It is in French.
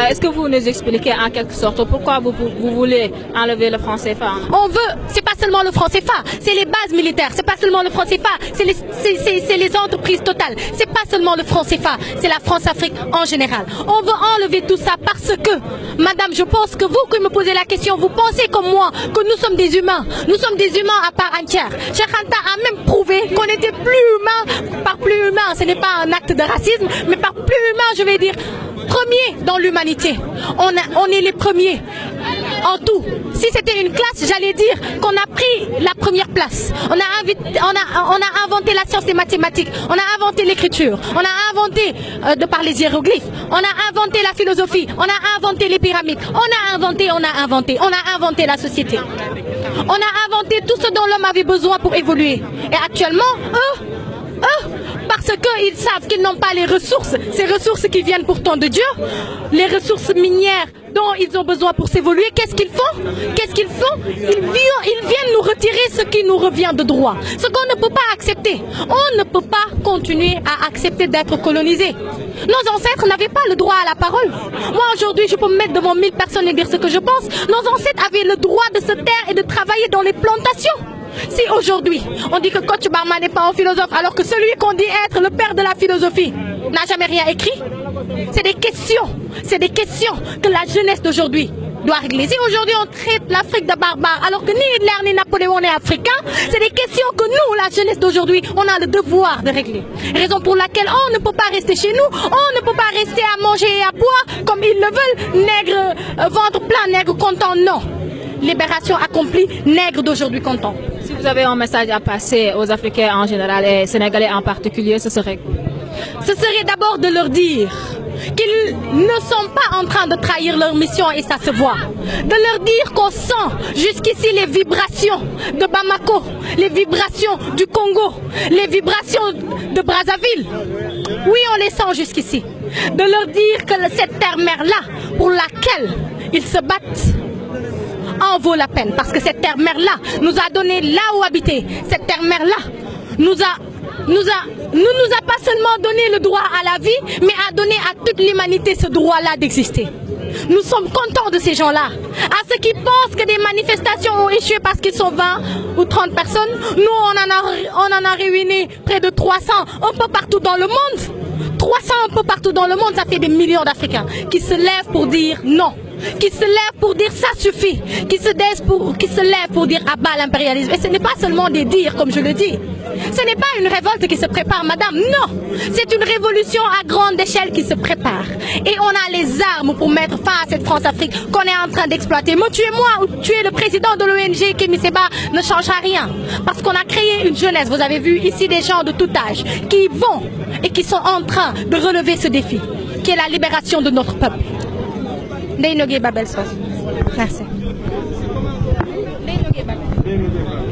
Est-ce que vous nous expliquez en quelque sorte pourquoi vous voulez enlever le franc CFA? On veut, c'est pas seulement le franc CFA, c'est les bases militaires, c'est pas seulement le franc CFA, c'est les entreprises totales, c'est pas seulement le franc CFA, c'est la France-Afrique en général. On veut enlever tout ça parce que, madame, je pense que vous qui me posez la question, vous pensez comme moi que nous sommes des humains à part entière. Cheikh Anta a même prouvé qu'on était plus humain, par plus humain, ce n'est pas un acte de racisme, mais par plus humain, je vais dire, premier dans l'humanité. On est les premiers en tout. Si c'était une classe, j'allais dire qu'on a pris la première place. On a inventé la science des mathématiques, on a inventé l'écriture, on a inventé de par les hiéroglyphes, on a inventé la philosophie, on a inventé les pyramides, on a inventé la société. On a inventé tout ce dont l'homme avait besoin pour évoluer. Et actuellement, parce qu'ils savent qu'ils n'ont pas les ressources, ces ressources qui viennent pourtant de Dieu, les ressources minières dont ils ont besoin pour s'évoluer, qu'est-ce qu'ils font? Ils viennent nous retirer ce qui nous revient de droit. Ce qu'on ne peut pas accepter. On ne peut pas continuer à accepter d'être colonisé. Nos ancêtres n'avaient pas le droit à la parole. Moi aujourd'hui, je peux me mettre devant 1000 personnes et dire ce que je pense. Nos ancêtres avaient le droit de se taire et de travailler dans les plantations. Si aujourd'hui, on dit que Kocc Barma n'est pas un philosophe, alors que celui qu'on dit être le père de la philosophie n'a jamais rien écrit, c'est des questions que la jeunesse d'aujourd'hui doit régler. Si aujourd'hui on traite l'Afrique de barbare, alors que ni Hitler ni Napoléon n'est africain, c'est des questions que nous, la jeunesse d'aujourd'hui, on a le devoir de régler. Raison pour laquelle on ne peut pas rester chez nous, on ne peut pas rester à manger et à boire comme ils le veulent, nègre, ventre plein, nègre content, non. Libération accomplie, nègre d'aujourd'hui content. Si vous avez un message à passer aux Africains en général et Sénégalais en particulier, ce serait quoi? Ce serait d'abord de leur dire qu'ils ne sont pas en train de trahir leur mission et ça se voit. De leur dire qu'on sent jusqu'ici les vibrations de Bamako, les vibrations du Congo, les vibrations de Brazzaville. Oui, on les sent jusqu'ici. De leur dire que cette terre-mère-là, pour laquelle ils se battent, en vaut la peine. Parce que cette terre-mère-là nous a donné là où habiter. Cette terre-mère-là ne nous a pas seulement donné le droit à la vie, mais a donné à toute l'humanité ce droit-là d'exister. Nous sommes contents de ces gens-là. À ceux qui pensent que des manifestations ont échoué parce qu'ils sont 20 ou 30 personnes, nous on en a réuni près de 300 un peu partout dans le monde. 300 un peu partout dans le monde, ça fait des millions d'Africains qui se lèvent pour dire non. Qui se lèvent pour dire ça suffit, qui se lèvent pour dire à bas l'impérialisme. Et ce n'est pas seulement des dires, comme je le dis. Ce n'est pas une révolte qui se prépare, madame, non. C'est une révolution à grande échelle qui se prépare. Et on a les armes pour mettre fin à cette France-Afrique qu'on est en train d'exploiter. Me tuer moi ou tuer le président de l'ONG, Kémy Séba, ne changera rien. Parce qu'on a créé une jeunesse, vous avez vu ici des gens de tout âge, qui vont et qui sont en train de relever ce défi, qui est la libération de notre peuple. Ndeye Nogué Babel Sow. Merci. Ndeye Nogué Babel.